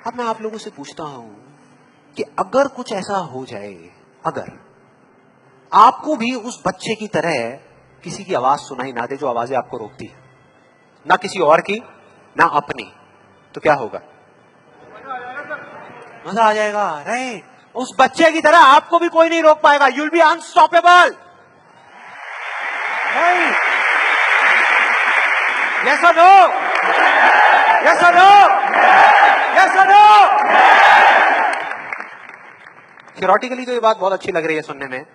अब मैं आप लोगों से पूछता हूं कि अगर कुछ ऐसा हो जाए, अगर आपको भी उस बच्चे की तरह किसी की आवाज सुनाई ना दे जो आवाजें आपको रोकती है, ना किसी और की ना अपनी, तो क्या होगा? मजा आ जाएगा, राइट? उस बच्चे की तरह आपको भी कोई नहीं रोक पाएगा. You'll be unstoppable. Yes or no? Yes or no? Yes or no? Theoretically तो ये बात बहुत अच्छी लग रही है सुनने में,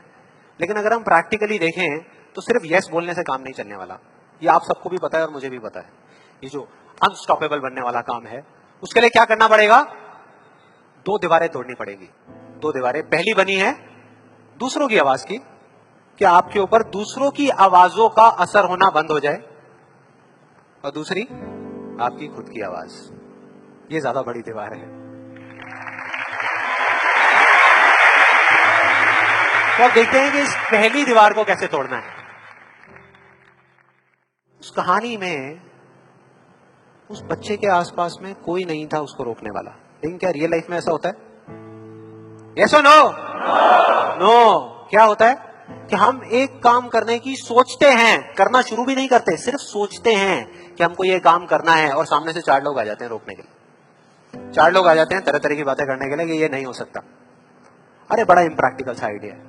लेकिन अगर हम प्रैक्टिकली देखें तो सिर्फ यस बोलने से काम नहीं चलने वाला. ये आप सबको भी पता है और मुझे भी पता है. ये जो अनस्टॉपेबल बनने वाला काम है, उसके लिए क्या करना पड़ेगा? 2 दीवारें तोड़नी पड़ेगी. 2 दीवारें. पहली बनी है दूसरों की आवाज की, कि आपके ऊपर दूसरों की आवाजों का असर होना बंद हो जाए, और दूसरी आपकी खुद की आवाज. ये ज्यादा बड़ी दीवार है. तो अब देखते हैं कि इस पहली दीवार को कैसे तोड़ना है. उस कहानी में उस बच्चे के आसपास में कोई नहीं था उसको रोकने वाला. लेकिन क्या रियल लाइफ में ऐसा होता है? यस और नो? नो. क्या होता है कि हम एक काम करने की सोचते हैं, करना शुरू भी नहीं करते, सिर्फ सोचते हैं कि हमको ये काम करना है, और सामने से 4 लोग आ जाते हैं रोकने के लिए. 4 लोग आ जाते हैं तरह तरह की बातें करने के लिए कि ये नहीं हो सकता. अरे बड़ा इम्प्रैक्टिकल सा आइडिया है.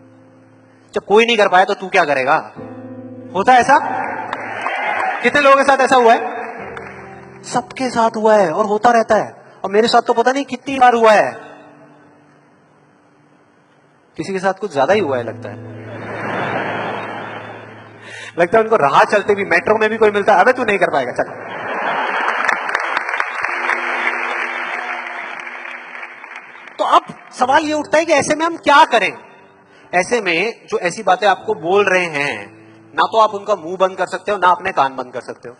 जब कोई नहीं कर पाया तो तू क्या करेगा? होता है ऐसा? कितने लोगों के साथ ऐसा हुआ है? सबके साथ हुआ है और होता रहता है. और मेरे साथ तो पता नहीं कितनी बार हुआ है. किसी के साथ कुछ ज्यादा ही हुआ है लगता है. लगता है उनको राह चलते भी, मेट्रो में भी कोई मिलता है, अबे तू नहीं कर पाएगा, चल. तो अब सवाल ये उठता है कि ऐसे में हम क्या करें? ऐसे में जो ऐसी बातें आपको बोल रहे हैं, ना तो आप उनका मुंह बंद कर सकते हो, ना अपने कान बंद कर सकते हो,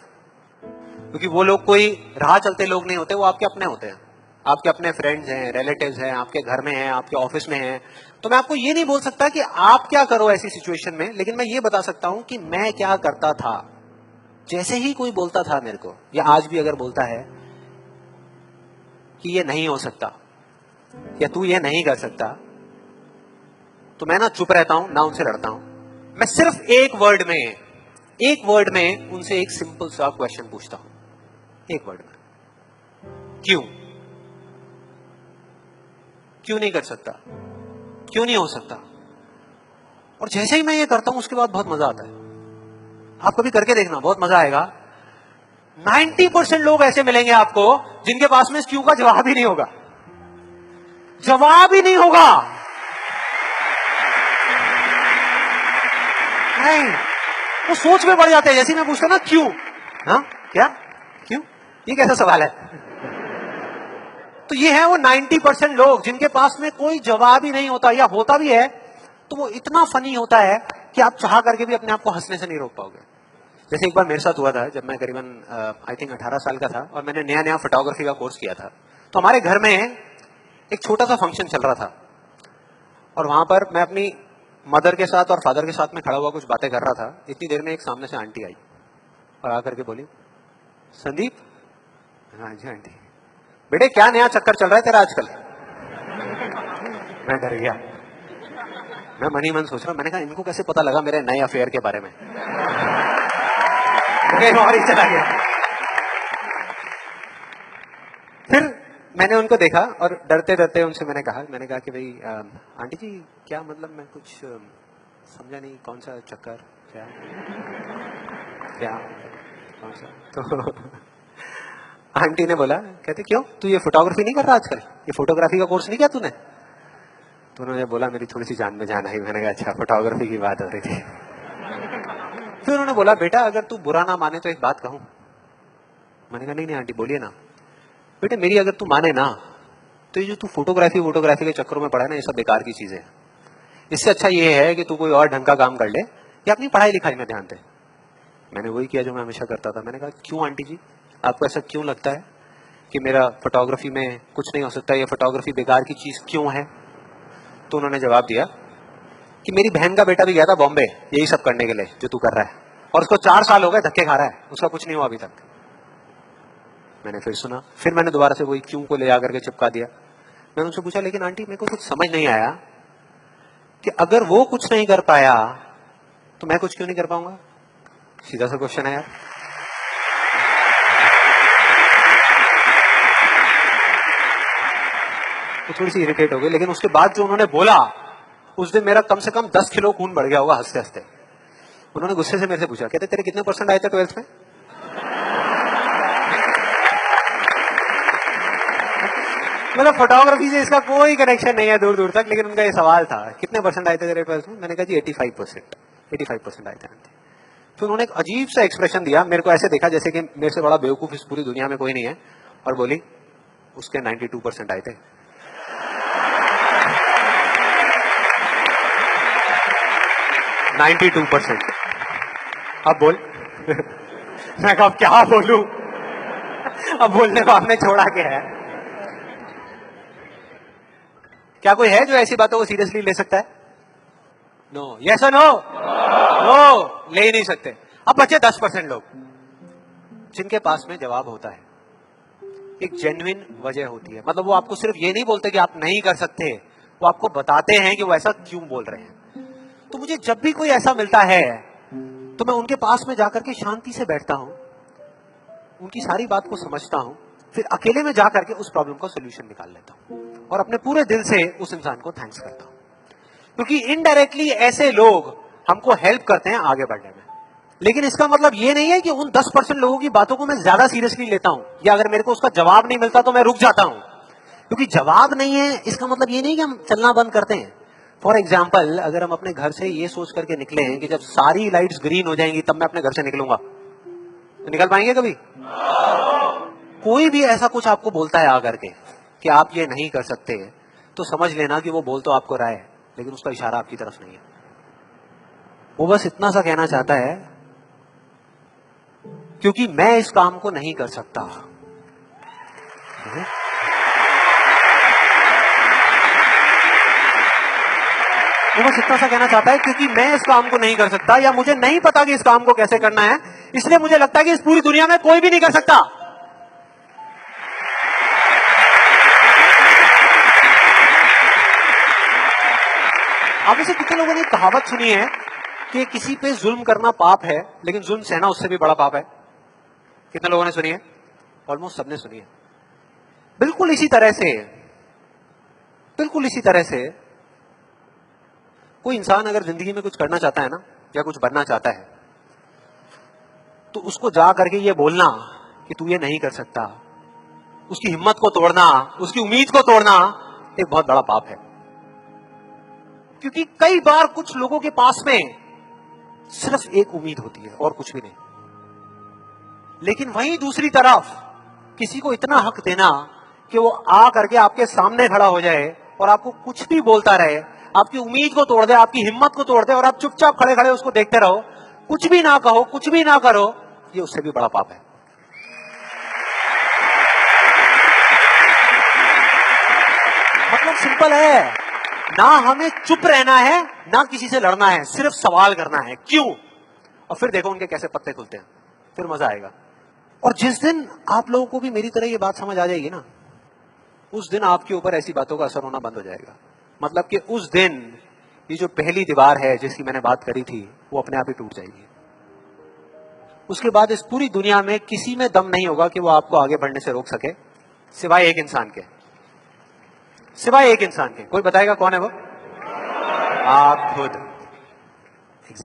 क्योंकि वो लोग कोई राह चलते लोग नहीं होते, वो आपके अपने होते हैं. आपके अपने फ्रेंड्स हैं, रिलेटिव्स हैं, आपके घर में हैं, आपके ऑफिस में हैं. तो मैं आपको ये नहीं बोल सकता कि आप क्या करो ऐसी सिचुएशन में, लेकिन मैं ये बता सकता हूं कि मैं क्या करता था. जैसे ही कोई बोलता था मेरे को, या आज भी अगर बोलता है कि ये नहीं हो सकता या तू ये नहीं कर सकता, तो मैं ना चुप रहता हूं, ना उनसे लड़ता हूं. मैं सिर्फ एक वर्ड में उनसे एक सिंपल सा क्वेश्चन पूछता हूं. एक वर्ड में, क्यों? क्यों नहीं कर सकता? क्यों नहीं हो सकता? और जैसे ही मैं ये करता हूं उसके बाद बहुत मजा आता है. आप कभी करके देखना, बहुत मजा आएगा. 90% लोग ऐसे मिलेंगे आपको जिनके पास में इस क्यों का जवाब ही नहीं होगा. जवाब ही नहीं होगा. नहीं, वो सोच में पड़ जाते हैं. जैसे मैं पूछता ना क्यों, हाँ क्या, क्यों, ये कैसा सवाल है? तो ये है वो 90% लोग जिनके पास में कोई जवाब ही नहीं होता, या होता भी है तो वो इतना फनी होता है कि आप चाह करके भी अपने आप को हंसने से नहीं रोक पाओगे. जैसे एक बार मेरे साथ हुआ था, जब मैं करीबन आई थिंक 18 साल का था, और मैंने नया फोटोग्राफी का कोर्स किया था. तो हमारे घर में एक छोटा सा फंक्शन चल रहा था, और वहां पर मैं अपनी मदर के साथ और फादर के साथ में खड़ा हुआ कुछ बातें कर रहा था. इतनी देर में एक सामने से आंटी आई और आकर के बोली, संदीप. हाँ जी आंटी. बेटे क्या नया चक्कर चल रहा है तेरा आजकल? मैं डर गया. मैं मन ही मन सोच रहा, मैंने कहा इनको कैसे पता लगा मेरे नए अफेयर के बारे में? और ही चला गया. फिर मैंने उनको देखा और डरते डरते उनसे मैंने कहा कि भाई आंटी जी, क्या मतलब, मैं कुछ समझा नहीं, कौन सा चक्कर, क्या क्या कौन सा? तो आंटी ने बोला, कहते क्यों, तू ये फोटोग्राफी नहीं कर रहा आजकल? ये फोटोग्राफी का कोर्स नहीं किया तूने? तो उन्होंने बोला, मेरी थोड़ी सी जान में जान आई. मैंने कहा अच्छा, फोटोग्राफी की बात हो रही थी. फिर उन्होंने बोला, बेटा अगर तू बुरा ना माने तो एक बात कहूं. मैंने कहा नहीं आंटी बोलिए ना. बेटे मेरी अगर तू माने ना, तो ये जो तू फोटोग्राफी के चक्करों में पड़ा है ना, ये सब बेकार की चीजें. इससे अच्छा ये है कि तू कोई और ढंग का काम कर ले या अपनी पढ़ाई लिखाई में ध्यान दे. मैंने वही किया जो मैं हमेशा करता था. मैंने कहा क्यों आंटी जी, आपको ऐसा क्यों लगता है कि मेरा फोटोग्राफी में कुछ नहीं हो सकता, या फोटोग्राफी बेकार की चीज क्यों है? तो उन्होंने जवाब दिया कि मेरी बहन का बेटा भी गया था बॉम्बे यही सब करने के लिए जो तू कर रहा है, और उसको 4 साल हो गए धक्के खा रहा है, उसका कुछ नहीं हुआ अभी तक. मैंने फिर सुना, फिर मैंने दोबारा से वही क्यों को ले आकर के चिपका दिया। मैंने उनसे पूछा लेकिन आंटी मेरे को कुछ समझ नहीं आया कि अगर वो कुछ नहीं कर पाया तो मैं कुछ क्यों नहीं कर पाऊंगा। सीधा सा क्वेश्चन है यार। तो थोड़ी सी इरिटेट हो गई, लेकिन उसके बाद जो उन्होंने बोला उस दिन मेरा कम से कम 10 किलो खून बढ़ गया होगा हंसते हंसते। उन्होंने गुस्से से मेरे से पूछा, कहते तेरे कितने परसेंट आए थे 12th में। मतलब फोटोग्राफी से इसका कोई कनेक्शन नहीं है दूर दूर तक, लेकिन उनका ये सवाल था कितने परसेंट आए थे तेरे 12th में। मैंने कहा जी 85% आए थे। फिर उन्होंने एक अजीब सा एक्सप्रेशन दिया, मेरे को ऐसे देखा जैसे कि मेरे से बड़ा बेवकूफ इस पूरी दुनिया में कोई नहीं है, और बोली उसके 92% आए थे। अब बोल। मैं कहा अब क्या बोलूं, अब बोलने को आपने छोड़ा क्या है। क्या कोई है जो ऐसी बातों को सीरियसली ले सकता है? नो, यस और नो? नो, ले ही नहीं सकते। अब बचे 10% लोग जिनके पास में जवाब होता है, एक जेन्युइन वजह होती है। मतलब वो आपको सिर्फ ये नहीं बोलते कि आप नहीं कर सकते, वो आपको बताते हैं कि वो ऐसा क्यों बोल रहे हैं। तो मुझे जब भी कोई ऐसा मिलता है तो मैं उनके पास में जाकर के शांति से बैठता हूं, उनकी सारी बात को समझता हूं, फिर अकेले में जाकर के उस प्रॉब्लम का सोल्यूशन निकाल लेता हूं और अपने पूरे दिल से उस इंसान को थैंक्स करता हूं। क्योंकि इनडायरेक्टली ऐसे लोग हमको हेल्प करते हैं आगे बढ़ने में। लेकिन इसका मतलब ये नहीं है कि उन 10% लोगों की बातों को मैं ज्यादा सीरियसली लेता हूं, या अगर मेरे को उसका जवाब नहीं मिलता तो मैं रुक जाता हूं। क्योंकि जवाब नहीं है इसका मतलब ये नहीं कि हम चलना बंद करते हैं। फॉर एग्जाम्पल, अगर हम अपने घर से ये सोच करके निकले हैं कि जब सारी लाइट्स ग्रीन हो जाएंगी तब मैं अपने घर से निकलूंगा, तो निकल पाएंगे कभी? कोई भी ऐसा कुछ आपको बोलता है आकर के कि आप ये नहीं कर सकते, तो समझ लेना कि वो बोल तो आपको रहा है, लेकिन उसका इशारा आपकी तरफ नहीं है। वो बस इतना सा कहना चाहता है क्योंकि मैं इस काम को नहीं कर सकता। वो बस इतना सा कहना चाहता है क्योंकि मैं इस काम को नहीं कर सकता, या मुझे नहीं पता कि इस काम को कैसे करना है, इसलिए मुझे लगता है कि इस पूरी दुनिया में कोई भी नहीं कर सकता। आप में से कितने लोगों ने कहावत सुनी है कि किसी पे जुल्म करना पाप है, लेकिन जुल्म सहना उससे भी बड़ा पाप है? कितने लोगों ने सुनी है? ऑलमोस्ट सबने सुनी है। बिल्कुल इसी तरह से कोई इंसान अगर जिंदगी में कुछ करना चाहता है ना, या कुछ बनना चाहता है, तो उसको जा करके ये बोलना कि तू ये नहीं कर सकता, उसकी हिम्मत को तोड़ना, उसकी उम्मीद को तोड़ना एक बहुत बड़ा पाप है। क्योंकि कई बार कुछ लोगों के पास में सिर्फ एक उम्मीद होती है और कुछ भी नहीं, लेकिन वहीं दूसरी तरफ किसी को इतना हक देना कि वो आ करके आपके सामने खड़ा हो जाए और आपको कुछ भी बोलता रहे, आपकी उम्मीद को तोड़ दे, आपकी हिम्मत को तोड़ दे, और आप चुपचाप खड़े खड़े उसको देखते रहो, कुछ भी ना कहो, कुछ भी ना करो, ये उससे भी बड़ा पाप है। मतलब सिंपल है, ना हमें चुप रहना है, ना किसी से लड़ना है, सिर्फ सवाल करना है क्यों, और फिर देखो उनके कैसे पत्ते खुलते हैं, फिर मजा आएगा। और जिस दिन आप लोगों को भी मेरी तरह ये बात समझ आ जाएगी ना, उस दिन आपके ऊपर ऐसी बातों का असर होना बंद हो जाएगा। मतलब कि उस दिन ये जो पहली दीवार है जिसकी मैंने बात करी थी, वो अपने आप ही टूट जाएगी। उसके बाद इस पूरी दुनिया में किसी में दम नहीं होगा कि वो आपको आगे बढ़ने से रोक सके, सिवाय एक इंसान के। कोई बताएगा कौन है वो? आप खुद।